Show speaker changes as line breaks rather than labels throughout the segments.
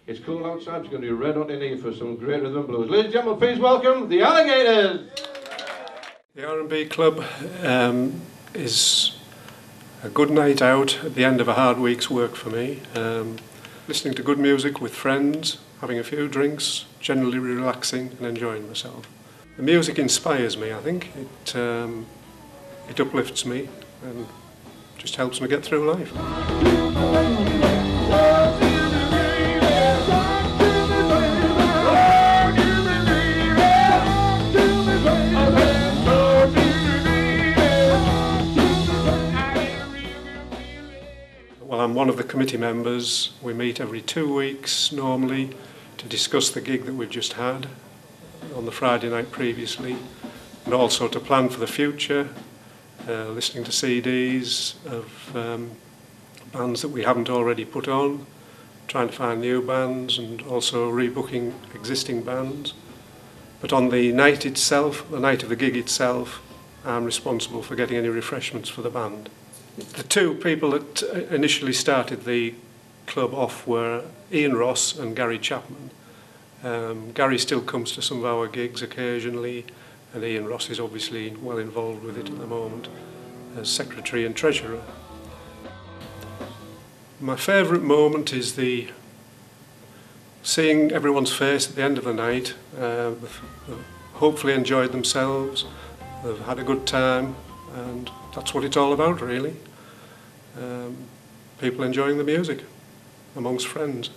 It's cool outside, it's going to be red hot in here for some great rhythm and blues. Ladies and gentlemen, please welcome the Alligators!
The RnB Club is a good night out at the end of a hard week's work for me. Listening to good music with friends, having a few drinks, generally relaxing and enjoying myself. The music inspires me, I think. It uplifts me and just helps me get through life. Well, I'm one of the committee members. We meet every 2 weeks normally to discuss the gig that we've just had on the Friday night previously, and also to plan for the future, listening to CDs of bands that we haven't already put on, trying to find new bands and also rebooking existing bands. But on the night itself, the night of the gig itself, I'm responsible for getting any refreshments for the band. The two people that initially started the club off were Ian Ross and Gary Chapman. Gary still comes to some of our gigs occasionally, and Ian Ross is obviously well involved with it at the moment as secretary and treasurer. My favourite moment is seeing everyone's face at the end of the night. They've hopefully enjoyed themselves, they've had a good time, and that's what it's all about, really. People enjoying the music amongst friends.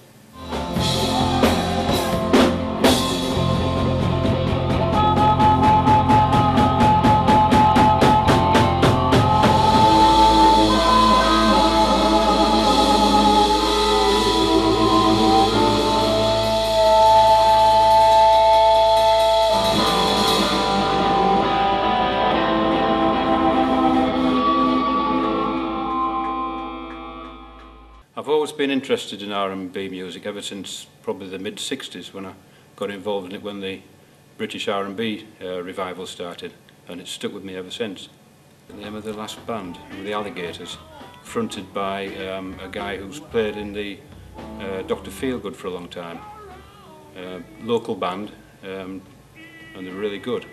I've always been interested in R&B music ever since probably the mid-60s when I got involved in it when the British R&B revival started, and it's stuck with me ever since. The name of the last band were the Alligators, fronted by a guy who's played in the Dr. Feelgood for a long time. Local band, and they're really good.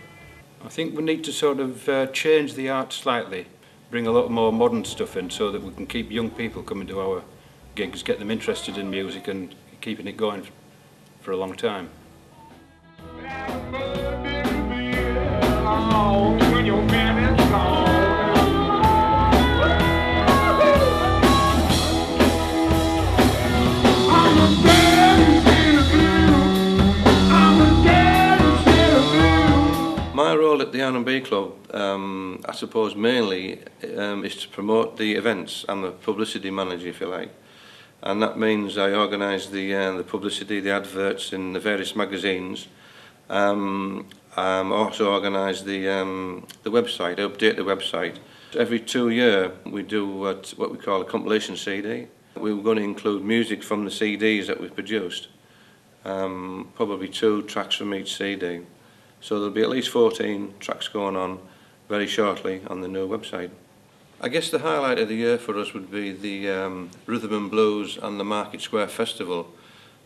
I think we need to sort of change the art slightly, bring a lot more modern stuff in so that we can keep young people coming to our gigs, get them interested in music and keeping it going for a long time.
My role at the RnB Club, I suppose mainly, is to promote the events. I'm the publicity manager, if you like. And that means I organise the publicity, the adverts in the various magazines. I also organise the website, I update the website. Every 2 years we do what we call a compilation CD. We were going to include music from the CDs that we've produced, probably 2 tracks from each CD. So there'll be at least 14 tracks going on very shortly on the new website. I guess the highlight of the year for us would be the Rhythm and Blues and the Market Square Festival,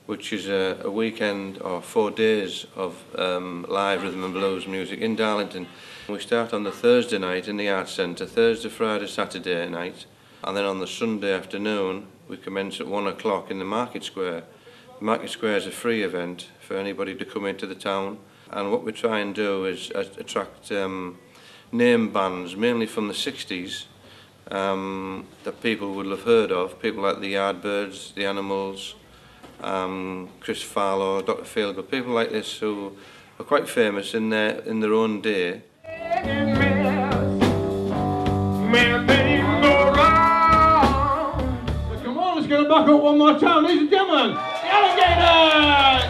which is a weekend or 4 days of live rhythm and blues music in Darlington. We start on the Thursday night in the Arts Centre, Thursday, Friday, Saturday night, and then on the Sunday afternoon we commence at 1 o'clock in the Market Square. The Market Square is a free event for anybody to come into the town, and what we try and do is attract name bands, mainly from the 60s, that people would have heard of, people like the Yardbirds, the Animals, Chris Farlow, Dr. Feelgood, people like this who are quite famous in their own day.
Come on, let's get it back up one more time, ladies and gentlemen, the Alligators!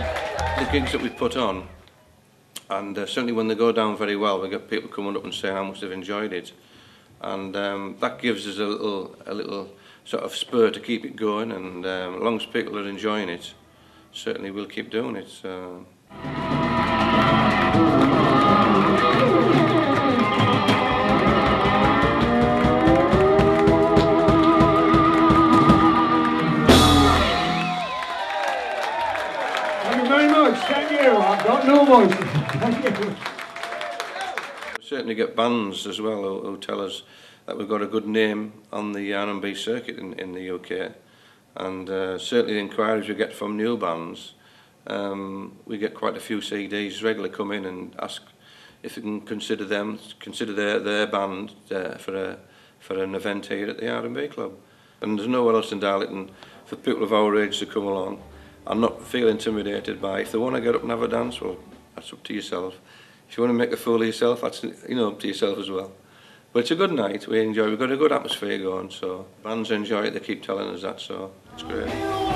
The gigs that we put on, and certainly when they go down very well, we get people coming up and saying how much they've enjoyed it. And that gives us a little sort of spur to keep it going, and as long as people are enjoying it, certainly we'll keep doing it.
applause. Thank you.
We certainly get bands as well who tell us that we've got a good name on the R&B circuit in the UK, and certainly the inquiries we get from new bands, we get quite a few CDs regularly come in and ask if we can consider their band for an event here at the R&B Club. And there's nowhere else in Darlington for people of our age to come along and not feel intimidated by. If they want to get up and have a dance, well, that's up to yourself. If you want to make a fool of yourself, that's up to yourself as well. But it's a good night. We enjoy. We've got a good atmosphere going, so bands enjoy it. They keep telling us that, so it's great.